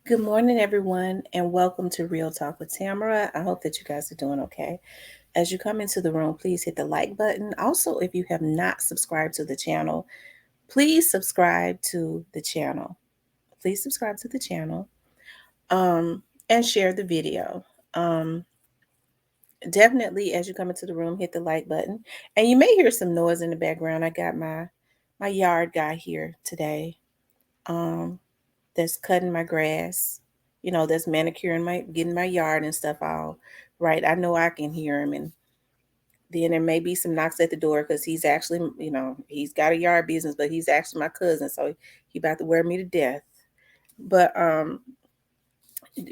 Good morning, everyone, and welcome to Real Talk with Tamara. I hope that you guys are doing okay. As you come into the room, please hit the like button. Also, if you have not subscribed to the channel, please subscribe to the channel. Please subscribe to the channel and share the video. Um, Definitely, as you come into the room, hit the like button. And you may hear some noise in the background. I got my yard guy here today. Um, that's cutting my grass, that's manicuring getting my yard and stuff all right. I know I can hear him. And then there may be some knocks at the door because he's actually, he's got a yard business, but he's actually my cousin. So he about to wear me to death. But,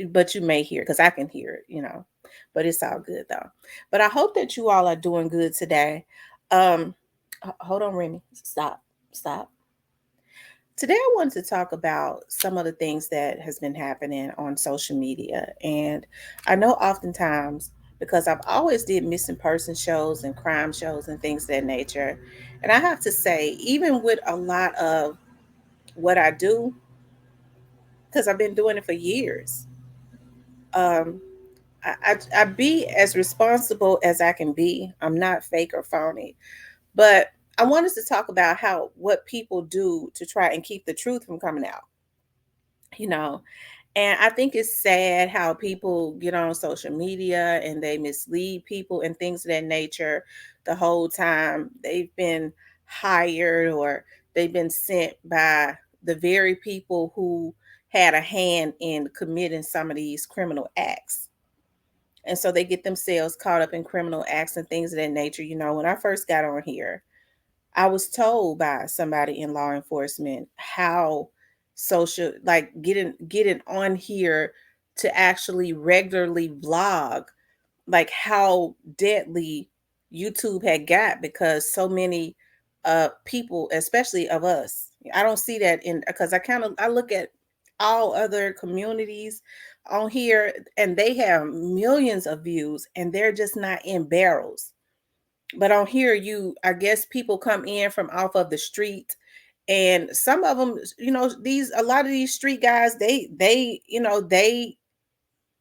but you may hear because I can hear it. But it's all good though. But I hope that you all are doing good today. Um, Hold on, Remy. Stop. Today, I wanted to talk about some of the things that has been happening on social media. And I know oftentimes, because I've always did missing person shows and crime shows and things of that nature. And I have to say, even with a lot of what I do, because I've been doing it for years, um, I be as responsible as I can be. I'm not fake or phony. But I wanted to talk about how what people do to try and keep the truth from coming out. You know, And I think it's sad how people get on social media and they mislead people and things of that nature the whole time. They've been hired or they've been sent by the very people who had a hand in committing some of these criminal acts. And so they get themselves caught up in criminal acts and things of that nature. When I first got on here, I was told by somebody in law enforcement how social like getting on here to actually regularly vlog, like how deadly YouTube had got because so many people, especially of us. I don't see that in because I look at all other communities on here and they have millions of views and they're just not in barrels. But on here, I guess people come in from off of the street, and some of them, a lot of these street guys, they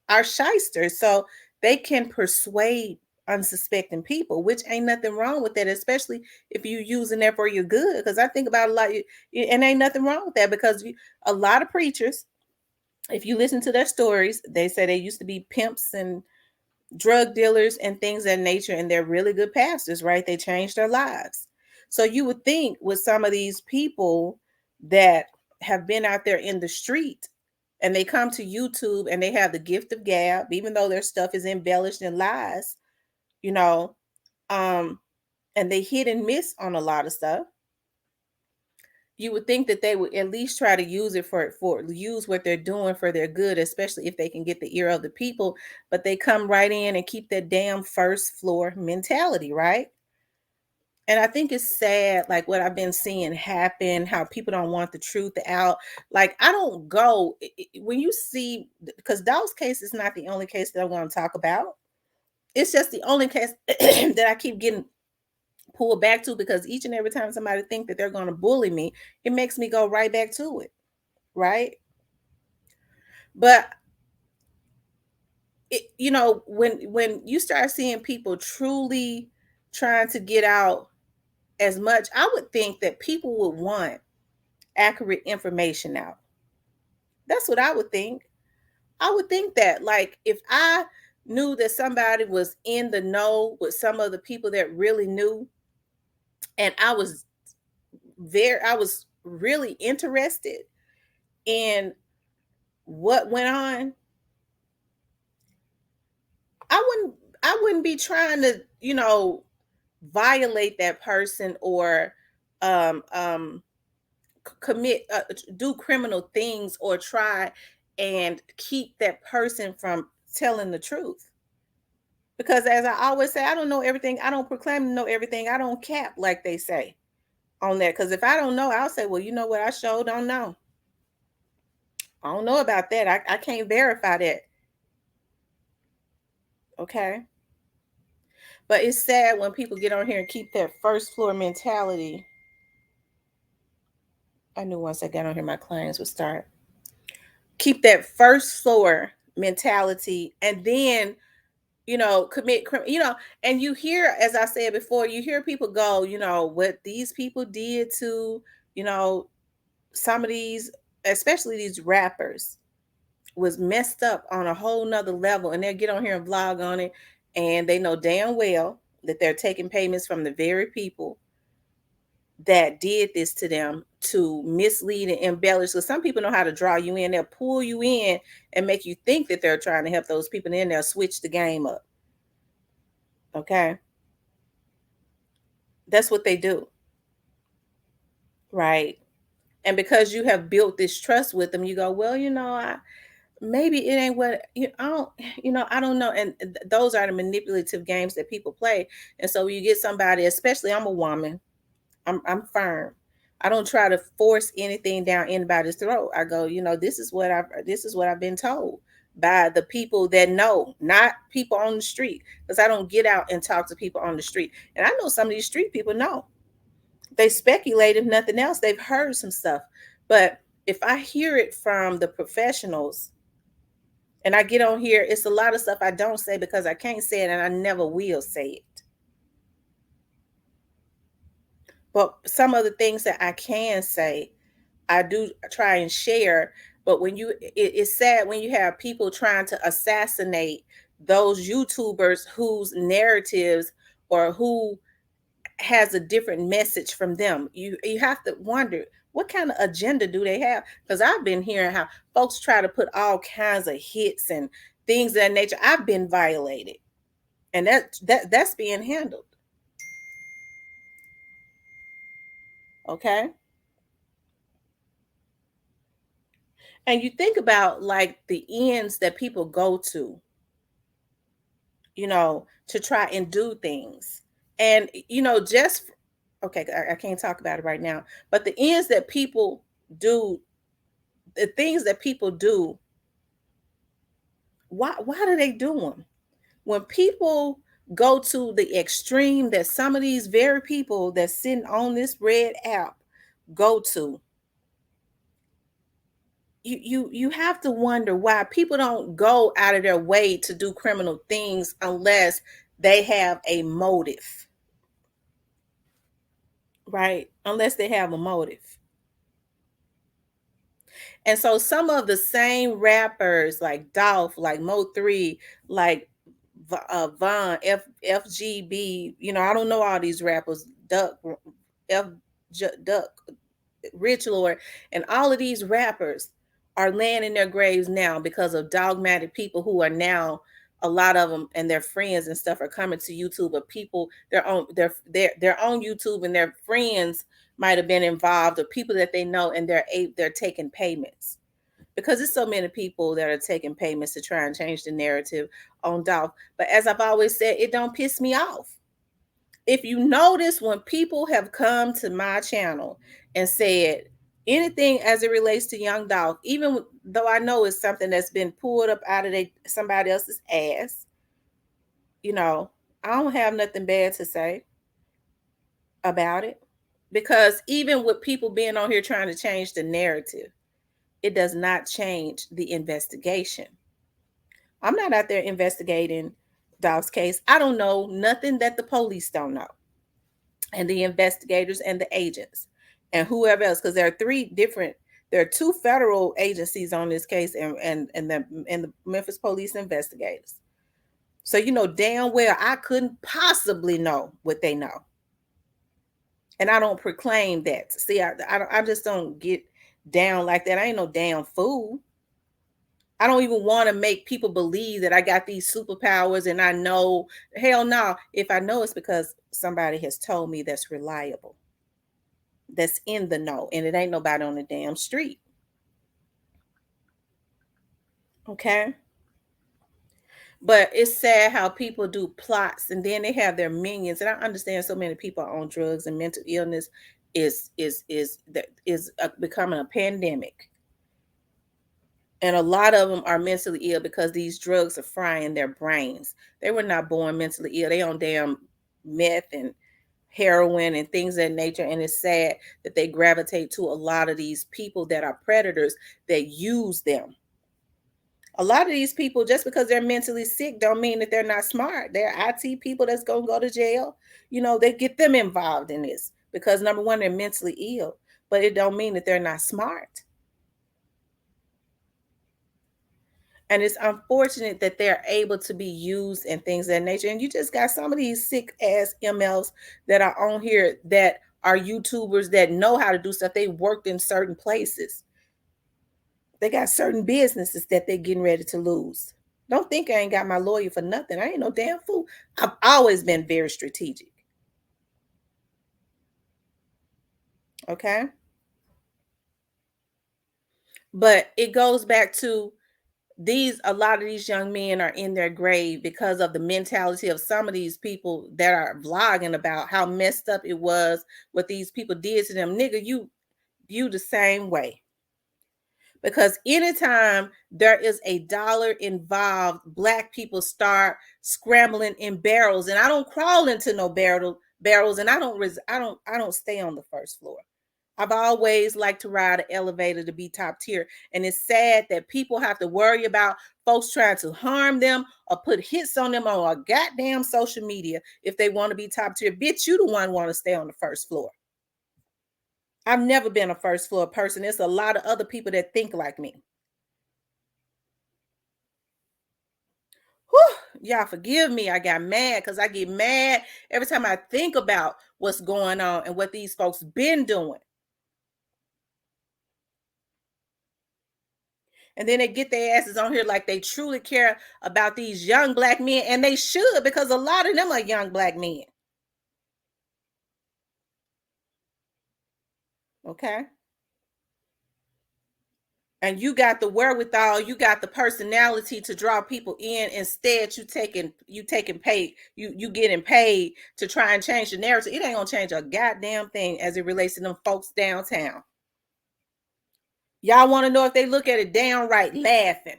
are shysters, so they can persuade unsuspecting people, which ain't nothing wrong with that, especially if you using that for your good. Because I think about a lot, and ain't nothing wrong with that because a lot of preachers, if you listen to their stories, they say they used to be pimps and drug dealers and things of that nature, and they're really good pastors, right? They changed their lives. So you would think with some of these people that have been out there in the street and they come to YouTube and they have the gift of gab, even though their stuff is embellished in lies, you know, um, and they hit and miss on a lot of stuff. You would think that they would at least try to use it for use what they're doing for their good, especially if they can get the ear of the people. But they come right in and keep that damn first floor mentality, right? And I think it's sad, like what I've been seeing happen, how people don't want the truth out. Like I don't go when you see because Dolph's case is not the only case that I'm going to talk about. It's just the only case that I keep getting pulled back to because each and every time somebody think that they're going to bully me, it makes me go right back to it, right? But when you start seeing people truly trying to get out as much, I would think that people would want accurate information out. That's what I would think. I would think that, like, if I knew that somebody was in the know with some of the people that really knew, and I was really interested in what went on, I wouldn't be trying to, violate that person or um um commit do criminal things or try and keep that person from telling the truth. Because as I always say, I don't know everything. I don't proclaim to know everything. I don't cap like they say on that. Because if I don't know, I'll say, well, you know what? I sure don't know. I don't know about that. I can't verify that. Okay. But it's sad when people get on here and keep that first floor mentality. I knew once I got on here, my clients would start. keep that first floor mentality, and then commit crime, and you hear, as I said before, you hear people go, what these people did to, you know, some of these, especially these rappers, was messed up on a whole nother level, and they'll get on here and vlog on it, and they know damn well that they're taking payments from the very people that did this to them to mislead and embellish. So some people know how to draw you in, they'll pull you in and make you think that they're trying to help those people, and then they'll switch the game up. Okay. That's what they do. Right. And because you have built this trust with them, you go, well, maybe it ain't what I don't, I don't know. And those are the manipulative games that people play. And so you get somebody, especially I'm a woman, I'm firm. I don't try to force anything down anybody's throat. I go, this is what I've been told by the people that know, not people on the street. Because I don't get out and talk to people on the street. And I know some of these street people know. They speculate, if nothing else, they've heard some stuff. But if I hear it from the professionals and I get on here, it's a lot of stuff I don't say because I can't say it and I never will say it. But some of the things that I can say, I do try and share. But it's sad when you have people trying to assassinate those YouTubers whose narratives or who has a different message from them. You have to wonder, what kind of agenda do they have? Because I've been hearing how folks try to put all kinds of hits and things of that nature. I've been violated, and that's being handled. Okay. And you think about like the ends that people go to, to try and do things. And just okay, I can't talk about it right now, but the ends that people do, the things that people do, why do they do them? When people go to the extreme that some of these very people that's sitting on this red app go to, you have to wonder why people don't go out of their way to do criminal things unless they have a motive, right? Unless they have a motive. And so some of the same rappers like Dolph, like Mo3, like Von, FGB, I don't know all these rappers, Duck, F Duck, Rich Lord, and all of these rappers are laying in their graves now because of dogmatic people who are now, a lot of them and their friends and stuff are coming to YouTube, but people they're on YouTube and their friends might have been involved, or people that they know, and they're taking payments because there's so many people that are taking payments to try and change the narrative on Dolph. But as I've always said, it don't piss me off. If you notice, when people have come to my channel and said anything as it relates to young Dolph, even though I know it's something that's been pulled up out of somebody else's ass, I don't have nothing bad to say about it. Because even with people being on here trying to change the narrative, it does not change the investigation. I'm not out there investigating Dolph's case. I don't know nothing that the police don't know, and the investigators and the agents and whoever else, because there are two federal agencies on this case, and the Memphis police investigators. So damn well I couldn't possibly know what they know, and I don't proclaim that. See, I just don't get down like that. I ain't no damn fool. I don't even want to make people believe that I got these superpowers and I know. Hell no. If I know, it's because somebody has told me that's reliable, that's in the know, and it ain't nobody on the damn street. Okay. But it's sad how people do plots and then they have their minions. And I understand so many people are on drugs, and mental illness is becoming a pandemic. And a lot of them are mentally ill because these drugs are frying their brains. They were not born mentally ill. They on damn meth and heroin and things of that nature. And it's sad that they gravitate to a lot of these people that are predators that use them. A lot of these people, just because they're mentally sick, don't mean that they're not smart. They're IT people that's gonna go to jail. They get them involved in this because number one, they're mentally ill, but it don't mean that they're not smart. And it's unfortunate that they're able to be used and things of that nature. And you just got some of these sick ass MLs that are on here that are YouTubers that know how to do stuff. They worked in certain places. They got certain businesses that they're getting ready to lose. Don't think I ain't got my lawyer for nothing. I ain't no damn fool. I've always been very strategic. Okay. But it goes back to a lot of these young men are in their grave because of the mentality of some of these people that are vlogging about how messed up it was what these people did to them. Nigga, you the same way. Because anytime there is a dollar involved, black people start scrambling in barrels. And I don't crawl into no barrels, and I don't stay on the first floor. I've always liked to ride an elevator to be top tier. And it's sad that people have to worry about folks trying to harm them or put hits on them on a goddamn social media if they want to be top tier. Bitch, you the one want to stay on the first floor. I've never been a first floor person. There's a lot of other people that think like me. Whew, y'all forgive me. I got mad because I get mad every time I think about what's going on and what these folks been doing. And then they get their asses on here like they truly care about these young black men. And they should, because a lot of them are young black men. Okay. And you got the wherewithal, you got the personality to draw people in. Instead, you taking paid, you getting paid to try and change the narrative. It ain't gonna change a goddamn thing as it relates to them folks downtown. Y'all want to know if they look at it downright laughing,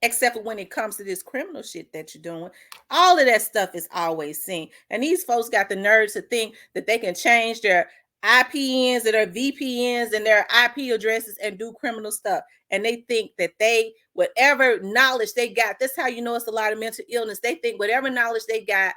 except for when it comes to this criminal shit that you're doing. All of that stuff is always seen. And these folks got the nerves to think that they can change their IPNs and their VPNs and their IP addresses and do criminal stuff. And they think that whatever knowledge they got, that's how you know it's a lot of mental illness. They think whatever knowledge they got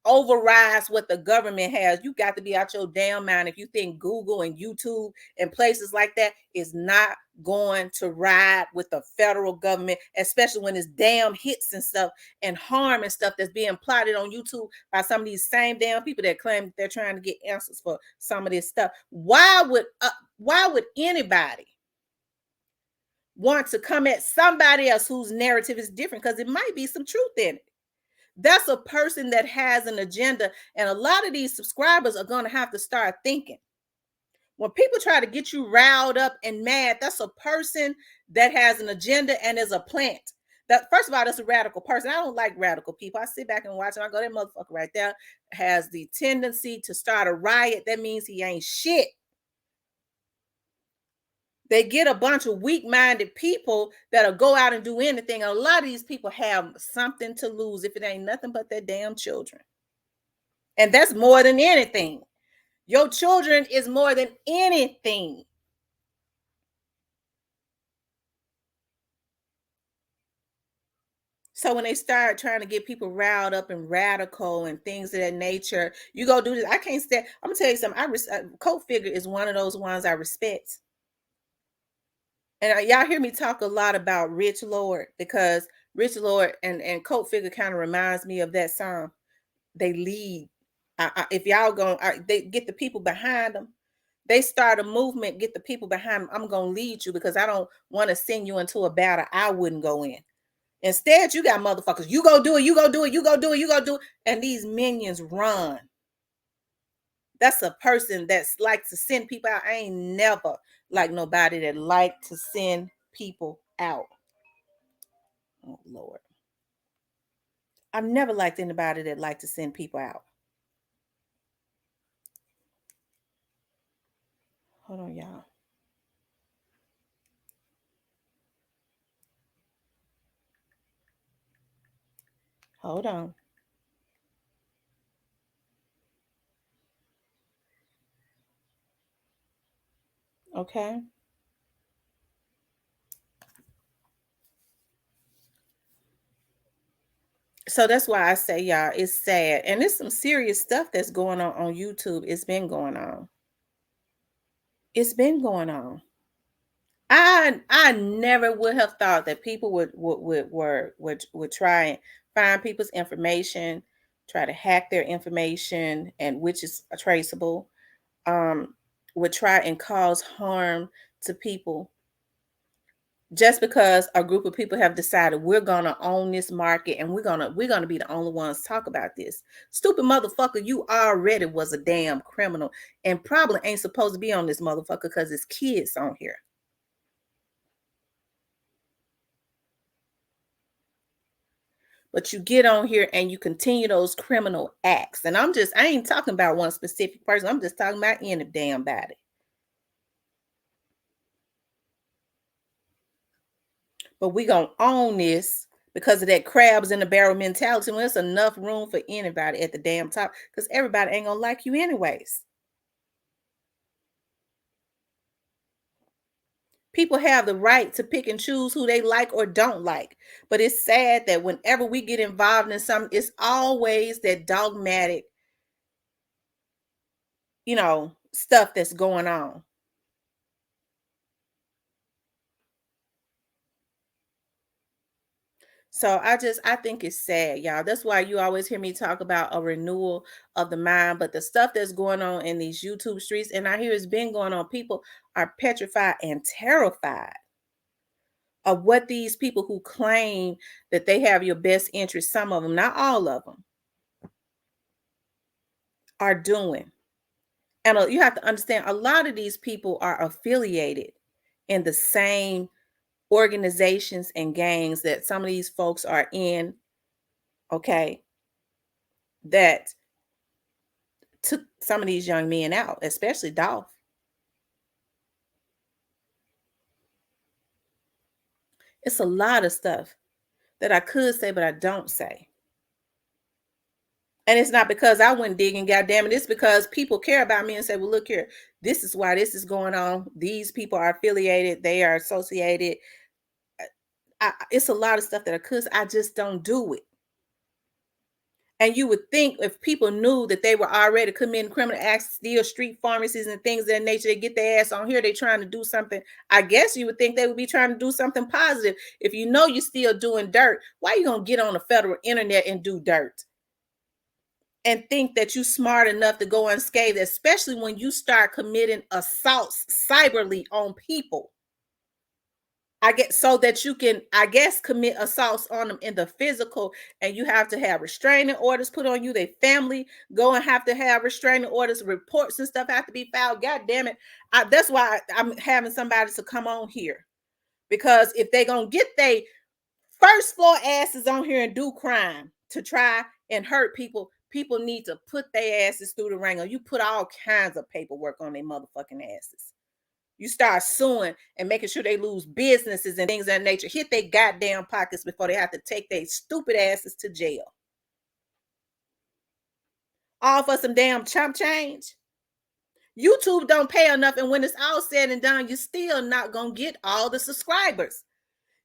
overrides what the government has. You got to be out your damn mind if you think Google and YouTube and places like that is not going to ride with the federal government, especially when it's damn hits and stuff and harm and stuff that's being plotted on YouTube by some of these same damn people that claim they're trying to get answers for some of this stuff. Why would anybody want to come at somebody else whose narrative is different? Because it might be some truth in it. That's a person that has an agenda. And a lot of these subscribers are going to have to start thinking. When people try to get you riled up and mad, that's a person that has an agenda and is a plant. That, first of all, that's a radical person. I don't like radical people. I sit back and watch and I go, that motherfucker right there has the tendency to start a riot. That means he ain't shit. They get a bunch of weak-minded people that'll go out and do anything. And a lot of these people have something to lose if it ain't nothing but their damn children. And that's more than anything. Your children is more than anything. So when they start trying to get people riled up and radical and things of that nature, you go do this. I can't stand. I'm gonna tell you something. Coat Figure is one of those ones I respect. And y'all hear me talk a lot about Rich Lord because Rich Lord and Coat Figure kind of reminds me of that song. They lead. If y'all going, they get the people behind them. They start a movement, get the people behind them. I'm gonna lead you because I don't want to send you into a battle I wouldn't go in. Instead, you got motherfuckers. You go do it. You go do it. You go do it. You go do it. And these minions run. That's a person that's like to send people out. I ain't never like nobody that like to send people out. Oh Lord, I've never liked anybody that like to send people out. Hold on, y'all. Hold on. Okay. So that's why I say, y'all, it's sad. And it's some serious stuff that's going on YouTube. It's been going on. It's been going on. I never would have thought that people would try and find people's information, try to hack their information, and which is traceable, um, would try and cause harm to people just because a group of people have decided we're gonna own this market and we're gonna be the only ones talk about this. Stupid motherfucker, you already was a damn criminal and probably ain't supposed to be on this motherfucker because it's kids on here. But you get on here and you continue those criminal acts. And I ain't talking about one specific person. I'm just talking about any damn body. But we gonna own this because of that crabs in the barrel mentality. When there's enough room for anybody at the damn top, because everybody ain't gonna like you anyways. People have the right to pick and choose who they like or don't like. But it's sad that whenever we get involved in something, it's always that dogmatic, stuff that's going on. So I think it's sad, y'all. That's why you always hear me talk about a renewal of the mind. But the stuff that's going on in these YouTube streets, and I hear it's been going on, people are petrified and terrified of what these people who claim that they have your best interest, some of them, not all of them, are doing. And you have to understand, a lot of these people are affiliated in the same organizations and gangs that some of these folks are in, okay, that took some of these young men out, especially Dolph. It's a lot of stuff that I could say, but I don't say. And it's not because I went digging, goddamn it. It's because people care about me and say, well, look here, this is why this is going on. These people are affiliated, they are associated. It's a lot of stuff that I could, I just don't do it. And you would think if people knew that they were already committing criminal acts, steal street pharmacies and things of that nature, they get their ass on here, they trying to do something. I guess you would think they would be trying to do something positive. If you know you're still doing dirt, why are you going to get on the federal internet and do dirt? And think that you're smart enough to go unscathed, especially when you start committing assaults cyberly on people. I get so that you can, I guess, commit assaults on them in the physical, and you have to have restraining orders put on you. Their family go and have to have restraining orders, reports and stuff have to be filed. God damn it. That's why I'm having somebody to come on here. Because if they're going to get their first floor asses on here and do crime to try and hurt people, people need to put their asses through the ringer. You put all kinds of paperwork on their motherfucking asses. You start suing and making sure they lose businesses and things of that nature. Hit their goddamn pockets before they have to take their stupid asses to jail. All for some damn chump change. YouTube don't pay enough, and when it's all said and done, you're still not gonna get all the subscribers.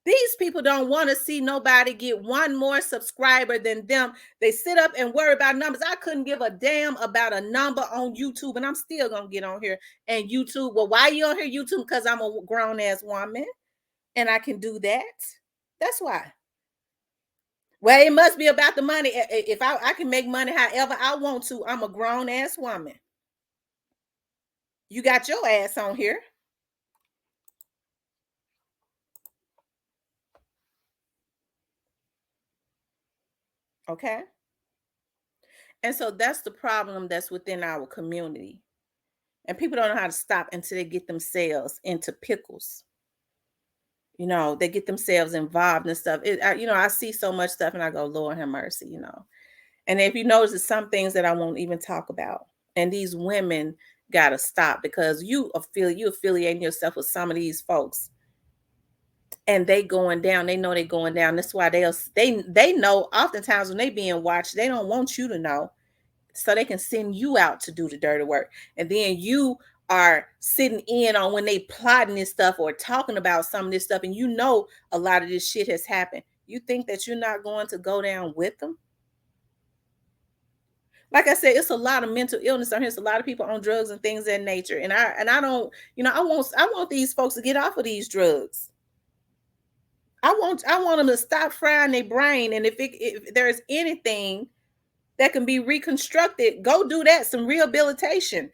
These people don't want to see nobody get one more subscriber than them. They sit up and worry about numbers. I couldn't give a damn about a number on YouTube, and I'm still gonna get on here and YouTube. Well, why are you on here, YouTube? Because I'm a grown ass woman and I can do that. That's why. Well, it must be about the money. If I can make money however I want to, I'm a grown ass woman. You got your ass on here. Okay. And so that's the problem that's within our community. And people don't know how to stop until they get themselves into pickles. They get themselves involved and stuff. I see so much stuff and I go, Lord have mercy. And if you notice, there's some things that I won't even talk about. And these women got to stop because you affiliating yourself with some of these folks and they going down. They know they going down. That's why they know oftentimes when they being watched, they don't want you to know so they can send you out to do the dirty work. And then you are sitting in on when they plotting this stuff or talking about some of this stuff, and a lot of this shit has happened. You think that you're not going to go down with them? Like I said, it's a lot of mental illness on here. It's a lot of people on drugs and things of that nature. And I don't, I want these folks to get off of these drugs. I want them to stop frying their brain. And if there's anything that can be reconstructed, go do that, some rehabilitation.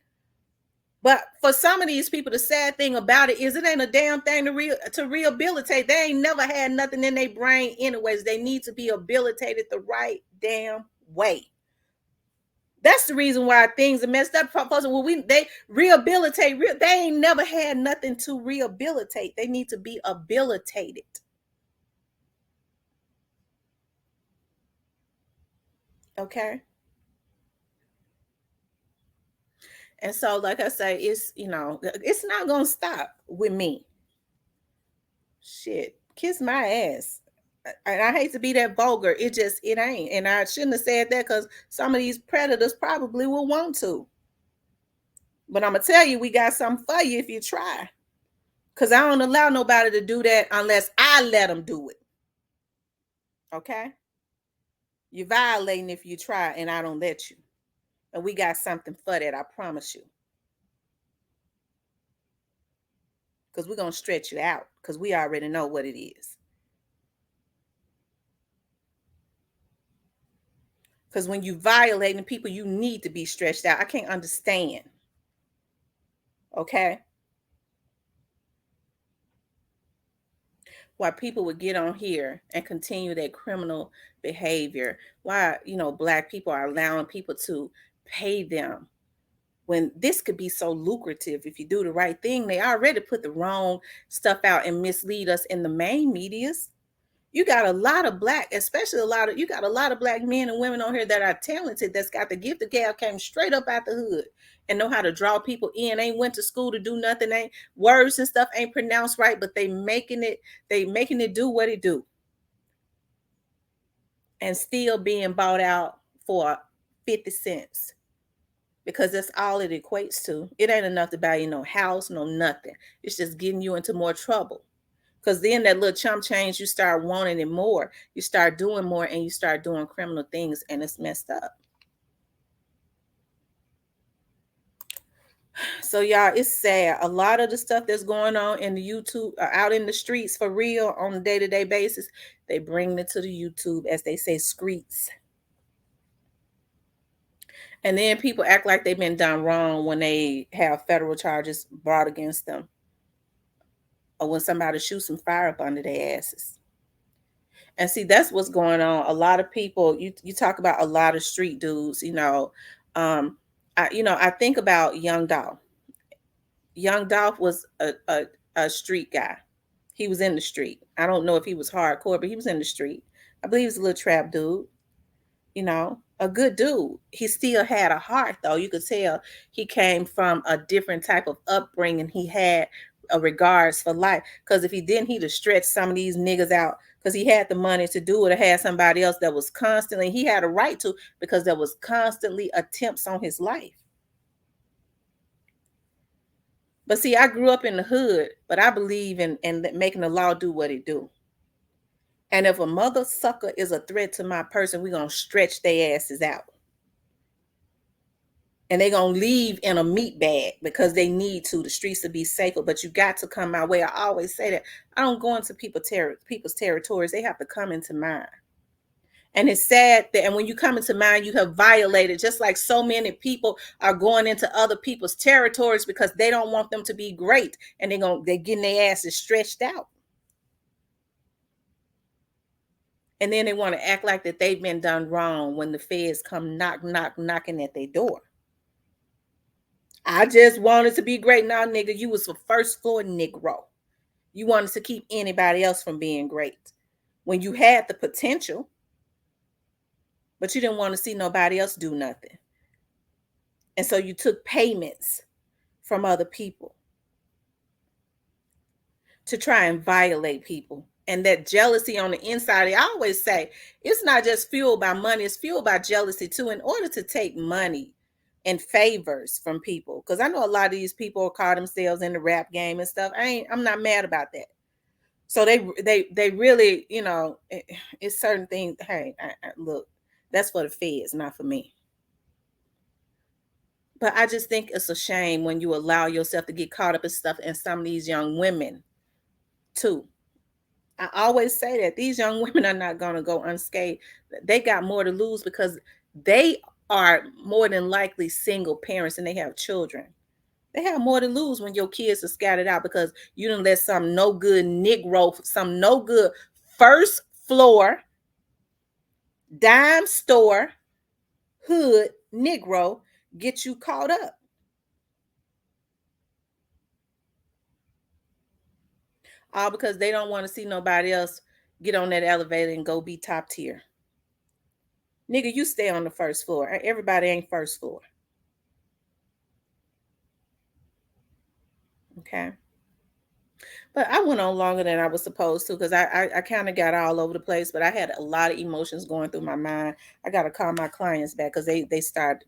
But for some of these people, the sad thing about it is it ain't a damn thing to rehabilitate. They ain't never had nothing in their brain anyways. They need to be rehabilitated the right damn way. That's the reason why things are messed up. Well, they rehabilitate. They ain't never had nothing to rehabilitate. They need to be habilitated. Okay. And so, like I say, it's not gonna stop with me. Shit, kiss my ass. And I hate to be that vulgar. It ain't. And I shouldn't have said that because some of these predators probably will want to. But I'm gonna tell you, we got something for you if you try. Because I don't allow nobody to do that unless I let them do it. Okay? You're violating if you try and I don't let you. And we got something for that, I promise you. Because we're gonna stretch you out because we already know what it is. Because when you violating people, you need to be stretched out. I can't understand. Okay? Why people would get on here and continue their criminal behavior. Why, black people are allowing people to pay them when this could be so lucrative if you do the right thing. They already put the wrong stuff out and mislead us in the main medias. You got a lot of black, especially you got a lot of black men and women on here that are talented, that's got the gift. The gal came straight up out the hood and know how to draw people in. Ain't went to school to do nothing. Ain't words and stuff ain't pronounced right, but they making it do what it do. And still being bought out for 50 cents. Because that's all it equates to. It ain't enough to buy you no house, no nothing. It's just getting you into more trouble. Because then that little chump change, you start wanting it more. You start doing more and you start doing criminal things and it's messed up. So y'all, it's sad. A lot of the stuff that's going on in the YouTube, out in the streets for real on a day-to-day basis, they bring it to the YouTube, as they say, streets. And then people act like they've been done wrong when they have federal charges brought against them. Or when somebody shoots some fire up under their asses. And see, that's what's going on. A lot of people, you talk about a lot of street dudes, I think about Young Dolph. Young Dolph was a street guy. He was in the street. I don't know if he was hardcore, but he was in the street. I believe he was a little trap dude, a good dude. He still had a heart, though. You could tell he came from a different type of upbringing. He had a regards for life. Because if he didn't, he'd have stretched some of these niggas out because he had the money to do it, or had somebody else that was constantly, he had a right to, because there was constantly attempts on his life. But see, I grew up in the hood, but I believe in making the law do what it do. And if a mother sucker is a threat to my person, we're going to stretch their asses out. And they're going to leave in a meat bag because they need to. The streets to be safer, but you got to come my way. I always say that. I don't go into people's territories. They have to come into mine. And it's sad that, and when you come into mine, you have violated, just like so many people are going into other people's territories because they don't want them to be great. And they're getting their asses stretched out. And then they want to act like that they've been done wrong when the feds come knocking at their door. I just wanted to be great. Now, nigga, you was a first floor Negro. You wanted to keep anybody else from being great when you had the potential, but you didn't want to see nobody else do nothing. And so you took payments from other people to try and violate people. And that jealousy on the inside, I always say, it's not just fueled by money, it's fueled by jealousy too, in order to take money and favors from people. Because I know a lot of these people call themselves in the rap game and stuff. I'm not mad about that. So they really, it's certain things. Hey, look, that's for the feds, not for me. But I just think it's a shame when you allow yourself to get caught up in stuff, and some of these young women too. I always say that these young women are not going to go unscathed. They got more to lose because they are more than likely single parents and they have children. They have more to lose when your kids are scattered out because you didn't let some no good Negro, some no good first floor, dime store, hood Negro get you caught up. All because they don't want to see nobody else get on that elevator and go be top tier. Nigga, you stay on the first floor. Everybody ain't first floor. Okay. But I went on longer than I was supposed to because I kind of got all over the place, but I had a lot of emotions going through my mind. I got to call my clients back because they start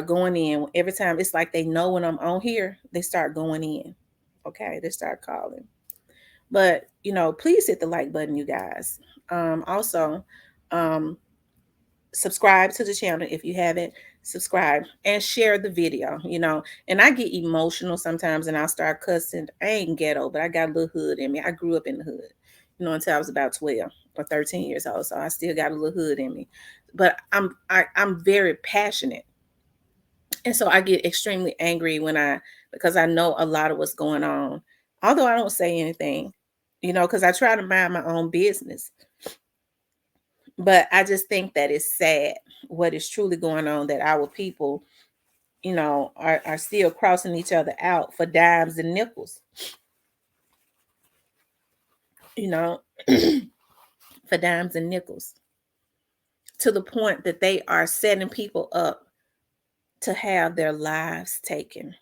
going in every time. It's like they know when I'm on here, they start going in. Okay, they start calling. But please hit the like button, you guys. Also, um, subscribe to the channel if you haven't. Subscribe and share the video. And I get emotional sometimes and I'll start cussing. I ain't ghetto, but I got a little hood in me. I grew up in the hood, until I was about 12 or 13 years old, so I still got a little hood in me. But I'm very passionate, and so I get extremely angry because I know a lot of what's going on, although I don't say anything, because I try to mind my own business. But I just think that it's sad what is truly going on, that our people, are still crossing each other out for dimes and nickels, you know, for dimes and nickels, to the point that they are setting people up to have their lives taken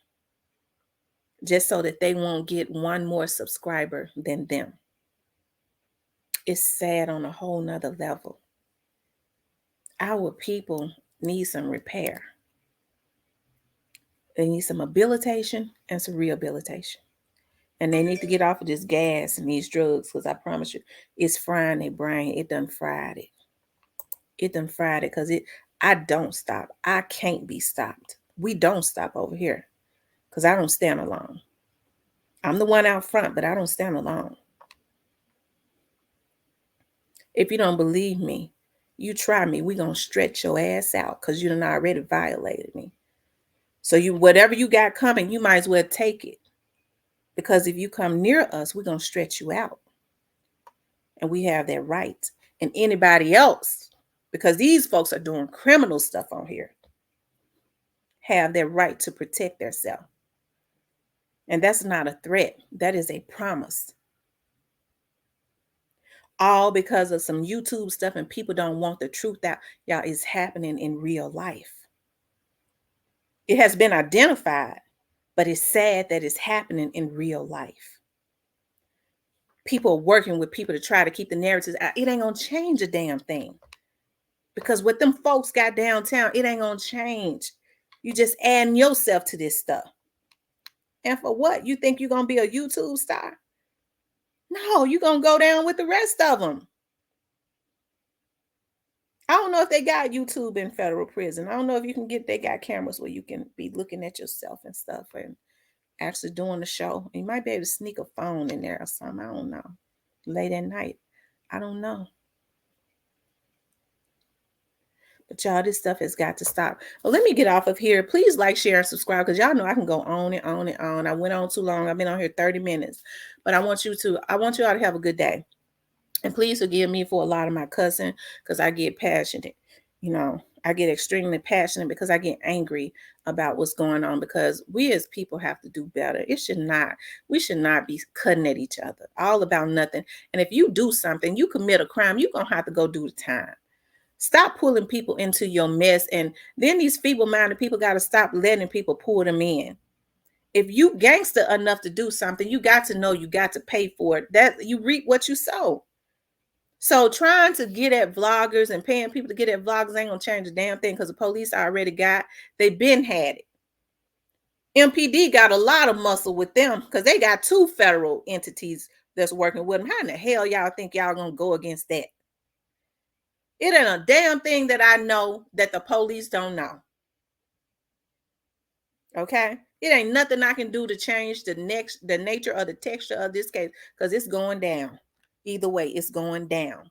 just so that they won't get one more subscriber than them. It's sad on a whole nother level. Our people need some repair. They need some habilitation and some rehabilitation. And they need to get off of this gas and these drugs, because I promise you, it's frying their brain. It done fried it. It done fried it because I don't stop. I can't be stopped. We don't stop over here because I don't stand alone. I'm the one out front, but I don't stand alone. If you don't believe me, you try me. We're going to stretch your ass out because you done already violated me. So whatever you got coming, you might as well take it. Because if you come near us, we're going to stretch you out. And we have that right. And anybody else, because these folks are doing criminal stuff on here, have their right to protect themselves. And that's not a threat. That is a promise. All because of some YouTube stuff and people don't want the truth out. Y'all, it's happening in real life. It has been identified, but it's sad that it's happening in real life. People are working with people to try to keep the narratives out. It ain't going to change a damn thing. Because what them folks got downtown, it ain't going to change. You just adding yourself to this stuff. And for what? You think you're going to be a YouTube star? No, you're going to go down with the rest of them. I don't know if they got YouTube in federal prison. I don't know if they got cameras where you can be looking at yourself and stuff and actually doing the show. You might be able to sneak a phone in there or something. I don't know. Late at night. I don't know. But y'all, this stuff has got to stop. Well, let me get off of here. Please like, share, and subscribe, because y'all know I can go on and on and on. I went on too long. I've been on here 30 minutes. But I want you all to have a good day. And please forgive me for a lot of my cussing, because I get passionate. I get extremely passionate because I get angry about what's going on, because we as people have to do better. We should not be cutting at each other, all about nothing. And if you do something, you commit a crime, you're going to have to go do the time. Stop pulling people into your mess. And then these feeble-minded people got to stop letting people pull them in. If you gangster enough to do something, you got to know you got to pay for it. That you reap what you sow. So trying to get at vloggers and paying people to get at vloggers ain't gonna change a damn thing, because the police already they've been had it. MPD got a lot of muscle with them because they got two federal entities that's working with them. How in the hell y'all think y'all gonna go against that? It ain't a damn thing that I know that the police don't know. Okay? It ain't nothing I can do to change the nature or the texture of this case because it's going down. Either way, it's going down.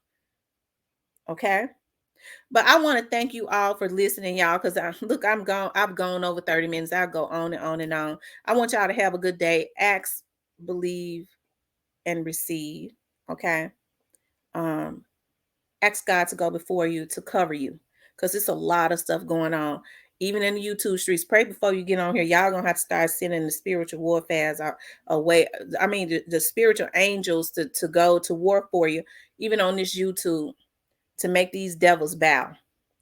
Okay? But I want to thank you all for listening, y'all, because look, I've gone over 30 minutes. I'll go on and on and on. I want y'all to have a good day. Ask, believe, and receive. Okay. Um, Ask God to go before you to cover you. Because it's a lot of stuff going on. Even in the YouTube streets. Pray before you get on here. Y'all gonna have to start sending the spiritual warfare away. I mean the spiritual angels to go to war for you, even on this YouTube, to make these devils bow,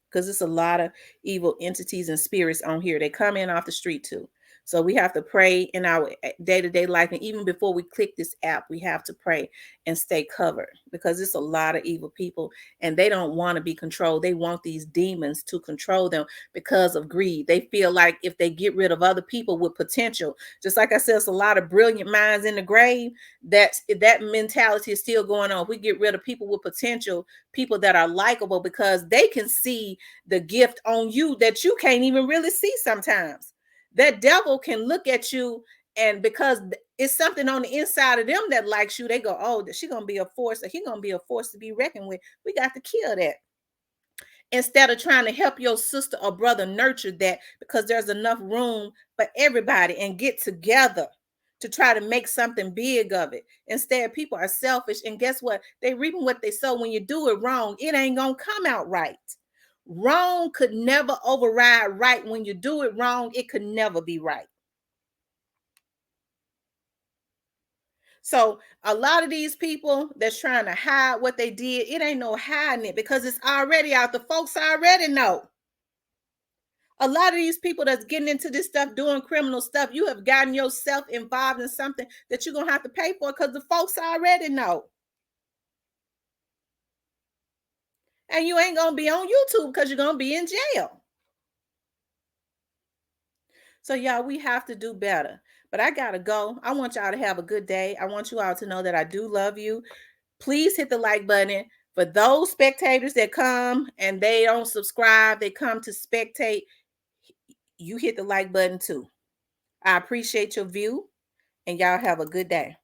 because it's a lot of evil entities and spirits on here. They come in off the street too. So we have to pray in our day-to-day life. And even before we click this app, we have to pray and stay covered, because it's a lot of evil people and they don't want to be controlled. They want these demons to control them because of greed. They feel like if they get rid of other people with potential, just like I said, it's a lot of brilliant minds in the grave. That mentality is still going on. We get rid of people with potential, people that are likable, because they can see the gift on you that you can't even really see sometimes. That devil can look at you, and because it's something on the inside of them that likes you, they go, oh, she gonna be a force, or he gonna be a force to be reckoned with. We got to kill that, instead of trying to help your sister or brother nurture that, because there's enough room for everybody, and get together to try to make something big of it. Instead, people are selfish, and guess what? They reaping what they sow. When you do it wrong, it ain't gonna come out right. Wrong could never override right. When you do it wrong, it could never be right. So a lot of these people that's trying to hide what they did, it ain't no hiding it, because it's already out. The folks already know. A lot of these people that's getting into this stuff, doing criminal stuff, you have gotten yourself involved in something that you're gonna have to pay for, because the folks already know. And you ain't gonna be on YouTube because you're gonna be in jail. So y'all, we have to do better. But I gotta go. I want y'all to have a good day. I want you all to know that I do love you. Please hit the like button. For those spectators that come and they don't subscribe, they come to spectate, you hit the like button too. I appreciate your view, and y'all have a good day.